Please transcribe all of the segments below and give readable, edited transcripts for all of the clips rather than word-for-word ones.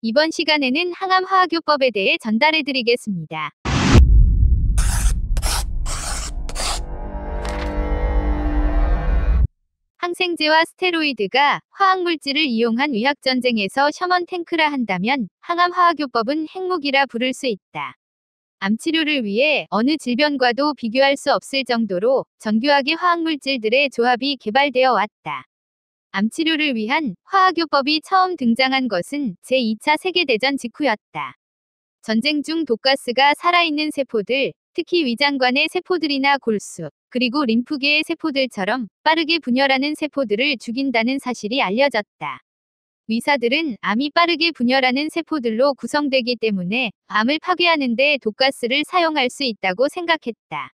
이번 시간에는 항암 화학요법에 대해 전달해드리겠습니다. 항생제와 스테로이드가 화학물질을 이용한 의학전쟁에서 셔먼 탱크라 한다면 항암 화학요법은 핵무기라 부를 수 있다. 암치료를 위해 어느 질병과도 비교할 수 없을 정도로 정교하게 화학물질들의 조합이 개발되어 왔다. 암치료를 위한 화학요법이 처음 등장한 것은 제2차 세계대전 직후였다. 전쟁 중 독가스가 살아있는 세포들, 특히 위장관의 세포들이나 골수, 그리고 림프계의 세포들처럼 빠르게 분열하는 세포들을 죽인다는 사실이 알려졌다. 의사들은 암이 빠르게 분열하는 세포들로 구성되기 때문에 암을 파괴하는 데 독가스를 사용할 수 있다고 생각했다.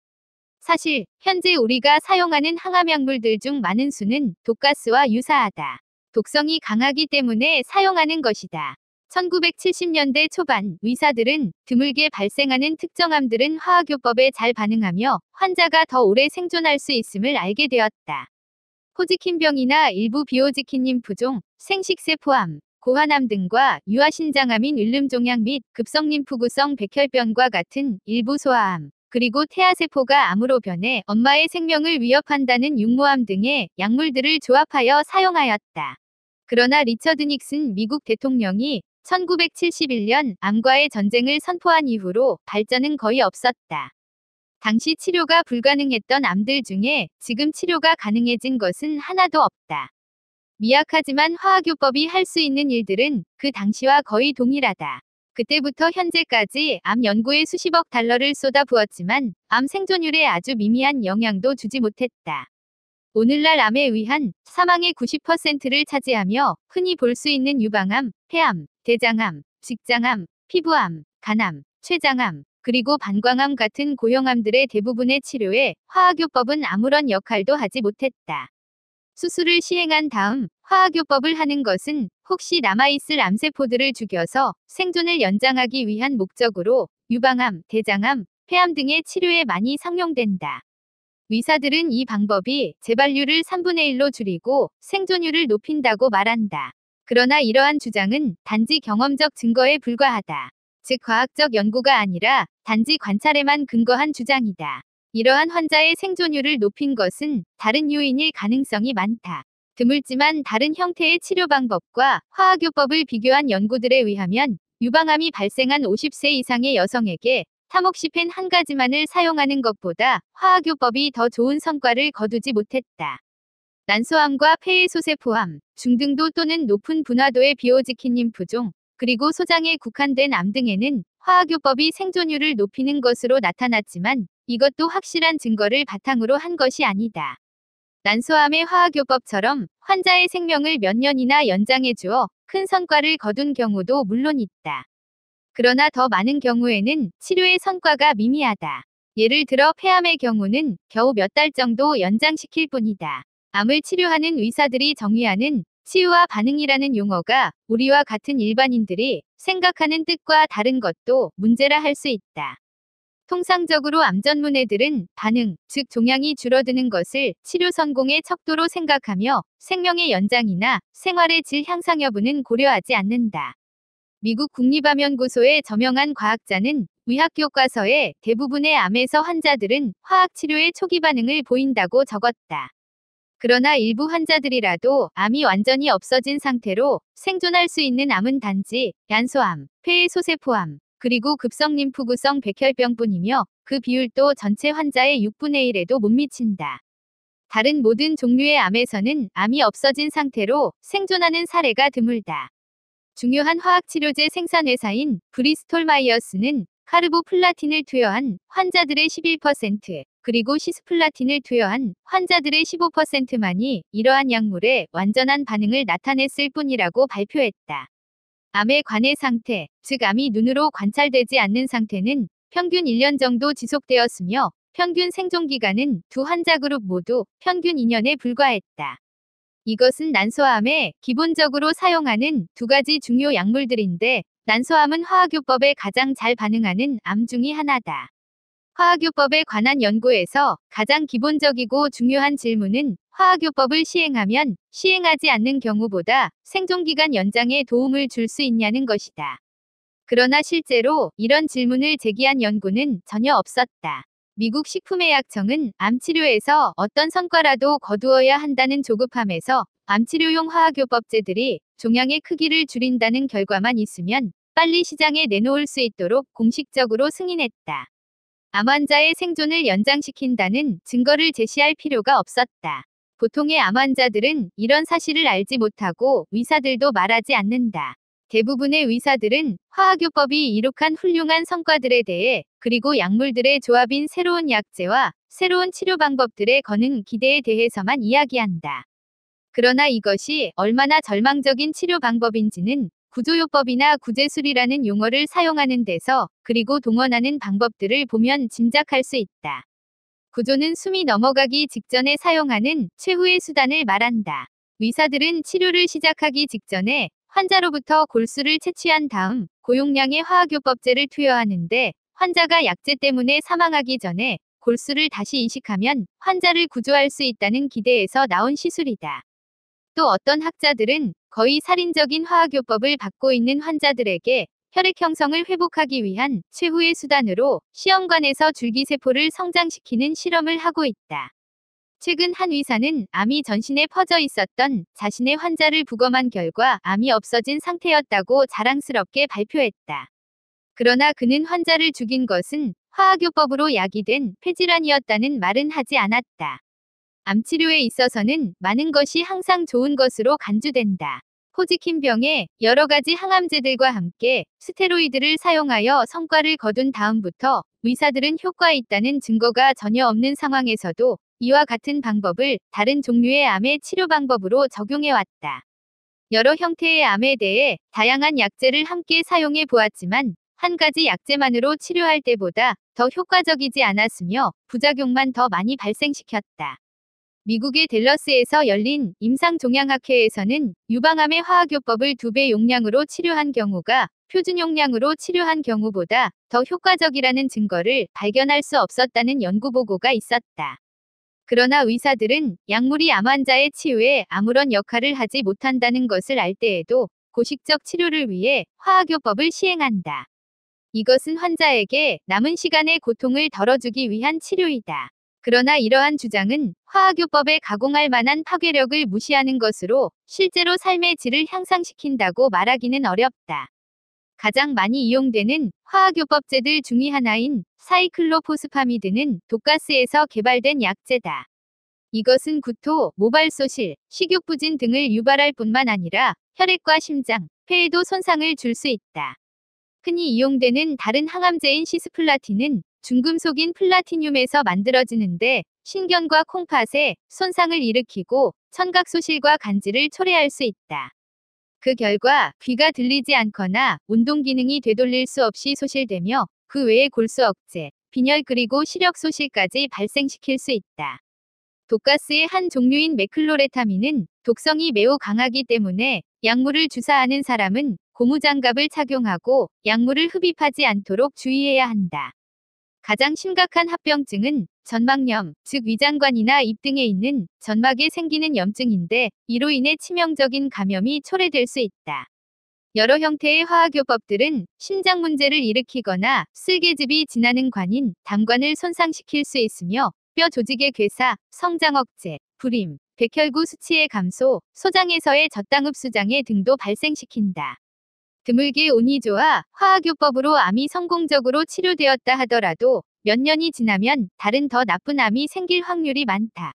사실 현재 우리가 사용하는 항암약물들 중 많은 수는 독가스와 유사하다. 독성이 강하기 때문에 사용하는 것이다. 1970년대 초반 의사들은 드물게 발생하는 특정 암들은 화학요법에 잘 반응하며 환자가 더 오래 생존할 수 있음을 알게 되었다. 호지킨병이나 일부 비호지킨 림프종, 생식세포암, 고환암 등과 유아신장암인 을름종양 및 급성림프구성 백혈병과 같은 일부 소아암, 그리고 태아세포가 암으로 변해 엄마의 생명을 위협한다는 육모암 등의 약물들을 조합하여 사용하였다. 그러나 리처드 닉슨 미국 대통령이 1971년 암과의 전쟁을 선포한 이후로 발전은 거의 없었다. 당시 치료가 불가능했던 암들 중에 지금 치료가 가능해진 것은 하나도 없다. 미약하지만 화학요법이 할 수 있는 일들은 그 당시와 거의 동일하다. 그때부터 현재까지 암 연구에 수십억 달러를 쏟아부었지만 암 생존율에 아주 미미한 영향도 주지 못했다. 오늘날 암에 의한 사망의 90%를 차지하며 흔히 볼 수 있는 유방암, 폐암, 대장암, 직장암, 피부암, 간암, 췌장암, 그리고 방광암 같은 고형암들의 대부분의 치료에 화학요법은 아무런 역할도 하지 못했다. 수술을 시행한 다음 화학요법을 하는 것은 혹시 남아있을 암세포들을 죽여서 생존을 연장하기 위한 목적으로 유방암, 대장암, 폐암 등의 치료에 많이 상용된다. 의사들은 이 방법이 재발률을 3분의 1로 줄이고 생존율을 높인다고 말한다. 그러나 이러한 주장은 단지 경험적 증거에 불과하다. 즉 과학적 연구가 아니라 단지 관찰에만 근거한 주장이다. 이러한 환자의 생존율을 높인 것은 다른 요인일 가능성이 많다. 드물지만 다른 형태의 치료 방법과 화학요법을 비교한 연구들에 의하면 유방암이 발생한 50세 이상의 여성에게 타목시펜 한 가지만을 사용하는 것보다 화학요법이 더 좋은 성과를 거두지 못했다. 난소암과 폐해소세포암, 중등도 또는 높은 분화도의 비호지킨 림프종, 그리고 소장에 국한된 암 등에는 화학요법이 생존율을 높이는 것으로 나타났지만 이것도 확실한 증거를 바탕으로 한 것이 아니다. 난소암의 화학요법처럼 환자의 생명을 몇 년이나 연장해주어 큰 성과를 거둔 경우도 물론 있다. 그러나 더 많은 경우에는 치료의 성과가 미미하다. 예를 들어 폐암의 경우는 겨우 몇 달 정도 연장시킬 뿐이다. 암을 치료하는 의사들이 정의하는 치유와 반응이라는 용어가 우리와 같은 일반인들이 생각하는 뜻과 다른 것도 문제라 할 수 있다. 통상적으로 암 전문의들은 반응, 즉 종양이 줄어드는 것을 치료 성공의 척도로 생각하며 생명의 연장이나 생활의 질 향상 여부는 고려하지 않는다. 미국 국립암연구소의 저명한 과학자는 의학 교과서에 대부분의 암에서 환자들은 화학치료의 초기 반응을 보인다고 적었다. 그러나 일부 환자들이라도 암이 완전히 없어진 상태로 생존할 수 있는 암은 단지 난소암, 폐해소세포암, 그리고 급성림프구성 백혈병뿐이며 그 비율도 전체 환자의 6분의 1에도 못 미친다. 다른 모든 종류의 암에서는 암이 없어진 상태로 생존하는 사례가 드물다. 중요한 화학치료제 생산회사인 브리스톨 마이어스는 카르보플라틴을 투여한 환자들의 11%, 그리고 시스플라틴을 투여한 환자들의 15%만이 이러한 약물에 완전한 반응을 나타냈을 뿐이라고 발표했다. 암의 관해 상태, 즉 암이 눈으로 관찰되지 않는 상태는 평균 1년 정도 지속되었으며 평균 생존기간은 두 환자 그룹 모두 평균 2년에 불과했다. 이것은 난소암에 기본적으로 사용하는 두 가지 중요 약물들인데 난소암은 화학요법에 가장 잘 반응하는 암 중의 하나다. 화학요법에 관한 연구에서 가장 기본적이고 중요한 질문은 화학요법을 시행하지 않는 경우보다 생존기간 연장에 도움을 줄 수 있냐는 것이다. 그러나 실제로 이런 질문을 제기한 연구는 전혀 없었다. 미국 식품의약청은 암치료에서 어떤 성과라도 거두어야 한다는 조급함에서 암치료용 화학요법제들이 종양의 크기를 줄인다는 결과만 있으면 빨리 시장에 내놓을 수 있도록 공식적으로 승인했다. 암 환자의 생존을 연장시킨다는 증거를 제시할 필요가 없었다. 보통의 암 환자들은 이런 사실을 알지 못하고 의사들도 말하지 않는다. 대부분의 의사들은 화학요법이 이룩한 훌륭한 성과들에 대해 그리고 약물들의 조합인 새로운 약제와 새로운 치료 방법들에 거는 기대에 대해서만 이야기한다. 그러나 이것이 얼마나 절망적인 치료 방법인지는 구조요법이나 구제술이라는 용어를 사용하는 데서 그리고 동원하는 방법들을 보면 짐작할 수 있다. 구조는 숨이 넘어가기 직전에 사용하는 최후의 수단을 말한다. 의사들은 치료를 시작하기 직전에 환자로부터 골수를 채취한 다음 고용량의 화학요법제를 투여하는데 환자가 약제 때문에 사망하기 전에 골수를 다시 이식하면 환자를 구조할 수 있다는 기대에서 나온 시술이다. 또 어떤 학자들은 거의 살인적인 화학요법을 받고 있는 환자들에게 혈액 형성을 회복하기 위한 최후의 수단으로 시험관에서 줄기세포를 성장시키는 실험을 하고 있다. 최근 한 의사는 암이 전신에 퍼져 있었던 자신의 환자를 부검한 결과 암이 없어진 상태였다고 자랑스럽게 발표했다. 그러나 그는 환자를 죽인 것은 화학요법으로 야기된 폐질환이었다는 말은 하지 않았다. 암치료에 있어서는 많은 것이 항상 좋은 것으로 간주된다. 호지킨병에 여러 가지 항암제들과 함께 스테로이드를 사용하여 성과를 거둔 다음부터 의사들은 효과 있다는 증거가 전혀 없는 상황에서도 이와 같은 방법을 다른 종류의 암의 치료 방법으로 적용해왔다. 여러 형태의 암에 대해 다양한 약제를 함께 사용해 보았지만 한 가지 약제만으로 치료할 때보다 더 효과적이지 않았으며 부작용만 더 많이 발생시켰다. 미국의 댈러스에서 열린 임상종양학회에서는 유방암의 화학요법을 2배 용량으로 치료한 경우가 표준 용량으로 치료한 경우보다 더 효과적이라는 증거를 발견할 수 없었다는 연구보고가 있었다. 그러나 의사들은 약물이 암 환자의 치유에 아무런 역할을 하지 못한다는 것을 알 때에도 고식적 치료를 위해 화학요법을 시행한다. 이것은 환자에게 남은 시간의 고통을 덜어주기 위한 치료이다. 그러나 이러한 주장은 화학요법에 가공할 만한 파괴력을 무시하는 것으로 실제로 삶의 질을 향상시킨다고 말하기는 어렵다. 가장 많이 이용되는 화학요법제들 중의 하나인 사이클로포스파미드는 독가스에서 개발된 약제다. 이것은 구토, 모발소실, 식욕부진 등을 유발할 뿐만 아니라 혈액과 심장, 폐에도 손상을 줄 수 있다. 흔히 이용되는 다른 항암제인 시스플라틴은 중금속인 플라티늄에서 만들어지는데 신경과 콩팥에 손상을 일으키고 청각소실과 간질을 초래할 수 있다. 그 결과 귀가 들리지 않거나 운동 기능이 되돌릴 수 없이 소실되며 그 외에 골수 억제, 빈혈 그리고 시력 소실까지 발생시킬 수 있다. 독가스의 한 종류인 메클로레타민은 독성이 매우 강하기 때문에 약물을 주사하는 사람은 고무장갑을 착용하고 약물을 흡입하지 않도록 주의해야 한다. 가장 심각한 합병증은 전막염, 즉 위장관이나 입 등에 있는 점막에 생기는 염증인데 이로 인해 치명적인 감염이 초래될 수 있다. 여러 형태의 화학요법들은 심장 문제를 일으키거나 쓸개즙이 지나는 관인, 담관을 손상시킬 수 있으며 뼈 조직의 괴사, 성장 억제, 불임, 백혈구 수치의 감소, 소장에서의 저당 흡수장애 등도 발생시킨다. 드물게 운이 좋아 화학요법으로 암이 성공적으로 치료되었다 하더라도 몇 년이 지나면 다른 더 나쁜 암이 생길 확률이 많다.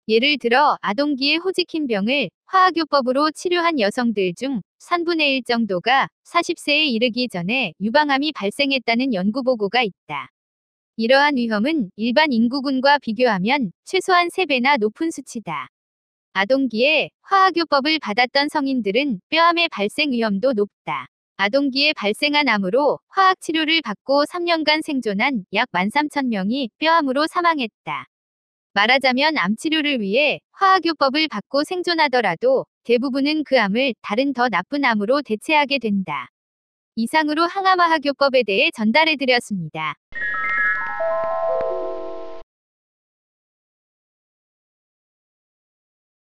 예를 들어 아동기의 호지킨병을 화학요법으로 치료한 여성들 중 3분의 1 정도가 40세에 이르기 전에 유방암이 발생했다는 연구보고가 있다. 이러한 위험은 일반 인구군과 비교하면 최소한 3배나 높은 수치다. 아동기에 화학요법을 받았던 성인들은 뼈암의 발생 위험도 높다. 아동기에 발생한 암으로 화학치료를 받고 3년간 생존한 약 13,000명이 뼈암으로 사망했다. 말하자면 암치료를 위해 화학요법을 받고 생존하더라도 대부분은 그 암을 다른 더 나쁜 암으로 대체하게 된다. 이상으로 항암화학요법에 대해 전달해드렸습니다.